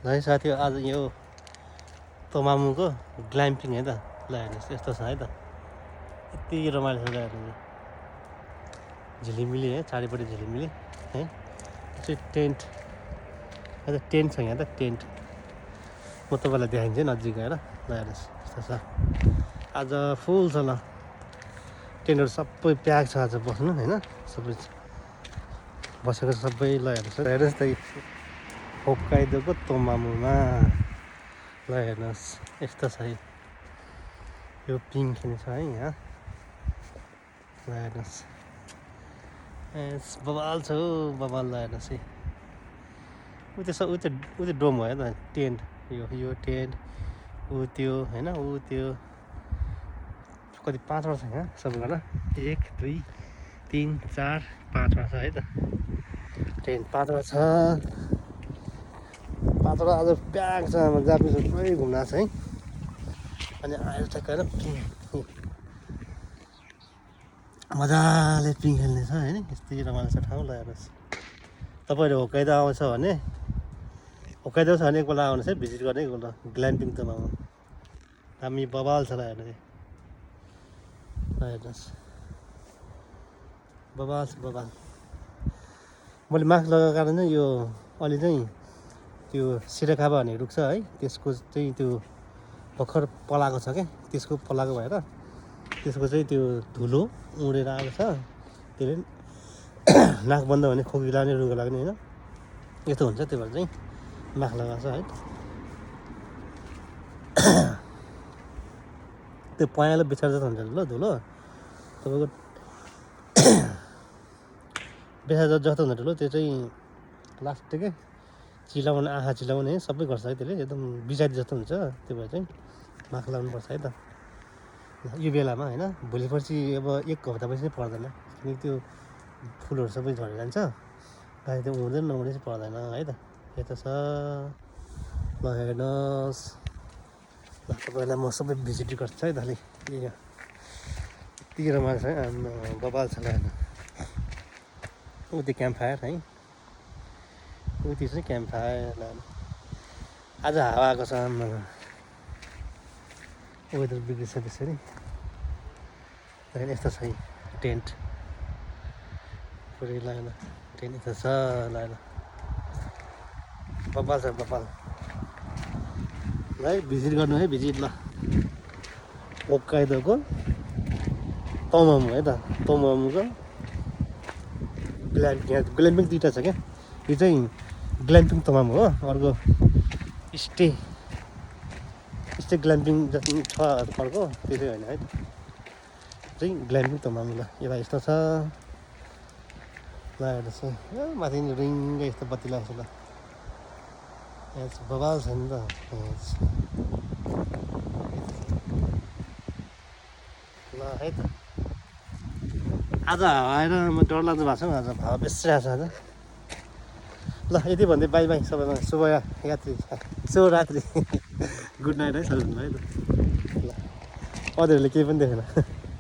है साथीहरू आज यो तमामुको ग्ल्याम्पिङ है त ल हेर्नुहोस् यस्तो छ है त यति रमाइलो छ हेर्नु झिलिमिली है चारैपट्टि झिलिमिली है चाहिँ टेन्ट टेन्ट छ यहाँ त टेन्ट म तपाईँलाई देखाइदिन्छु नजिक गएर ल हेर्नुहोस् यस्तो छ आज फुल छ ल टेन्टहरू सबै प्याक छ आज बस्नु होइन सबै बसेको सबै ल हेर्नुहोस् त होक्काइदोको तोमामुमा ल हेर्नुहोस् यस्तो छ है यो पिङ खेल्ने छ है यहाँ ल हेर्नुहोस् बबाल छ हौ बबाल ल हेर्नुहोस् है ऊ त्यो डोम हो त टेन्ट यो टेन्ट ऊ त्यो होइन ऊ त्यो कति 5वटा छ यहाँ सबैजना 1 2 3 4 5वटा छ है त टेन्ट 5वटा छ 5वटा आज प्याक छ जापानिज पुरै घुम्न आएको छ है अनि आएर ठक्कर मजाले पिङ खेल्ने छ होइन यस्तै रमाइलो छ ठाउँ ल हेर्नुहोस् तपाईँहरू होक्काइदो आउँछ भने होक्काइदो छ भने एकपल्ट आउनुहोस् है भिजिट गर्ने एकपल्ट ग्ल्याम्पिङ तमामु हामी बबाल छ ल हेर्नुहोस् बबाल छ बबाल मैले मास्क लगाएको कारण चाहिँ यो अलि चाहिँ त्यो सिराकाबा भन्ने रुख छ है त्यसको चाहिँ त्यो भर्खर पलाएको छ क्या त्यसको पलाएको भएर त्यसको चाहिँ त्यो धुलो उडेर आएको छ त्यसले नाक बन्द भने खोकी लाग्ने रुगा लाग्ने होइन यस्तो हुन्छ त्यही भएर चाहिँ मास्क लगाएको छ है त्यो पयालो बिछाएर जस्तो हुन्छ ल धुलो तपाईँको बिछाएर जस्तो हुन्छ ठुलो त्यो चाहिँ लास्ट के चिलाउने आँखा चिलाउने सबै गर्छ है त्यसले एकदम बिजारी जस्तो हुन्छ त्यो भएर चाहिँ मास्क लगाउनुपर्छ है त यो बेलामा होइन भोलि पर्सि अब 1 हप्तापछि चाहिँ पर्दैन किनकि त्यो फुलहरू सबै झरेर जान्छ गाडी त्यो उड्दैन नउड्ने चाहिँ पर्दैन है त यता छ ल हेर्नुहोस् ल तपाईँलाई म सबै भिजिट गर्छु है त अलिक यति रमाइलो छ है बबाल छ ल हेर्नु ऊ त्यो क्याम्प फायर है ऊ त्यो चाहिँ क्याम्प फायर आज हावा आएको छ वेदर बिग्रिन्छ त्यसरी यस्तो छ है टेन्ट पुरै ल टेन्ट यस्तो छ ल बबाल छ बबाल ल है भिजिट गर्नु है भिजिट ल होक्काइदोको तोमामु है त तोमामुको ग्ल्याम्पिङ 2टा छ क्या यो चाहिँ ग्ल्याम्पिङ तोमामु हो अर्को स्टे ग्ल्याम्पिङ जस्तो छ अर्को त्यो चाहिँ होइन है चाहिँ ग्ल्याम्पिङ तोमामु ल यसलाई यस्तो छ ल हेर्नुहोस् माथि रिङ्गै यस्तो बत्ती लगाएको छ ल बबाल छ नि त ल है त आज हावा आएर म डर लाग्दो भएको छ आज हावा बेसी आएको छ आज ल यति भन्दै बाई बाई सबैमा शुभरात्रि गुड नाइट है सबैजना है त ल अरूहरूले केही पनि देखेन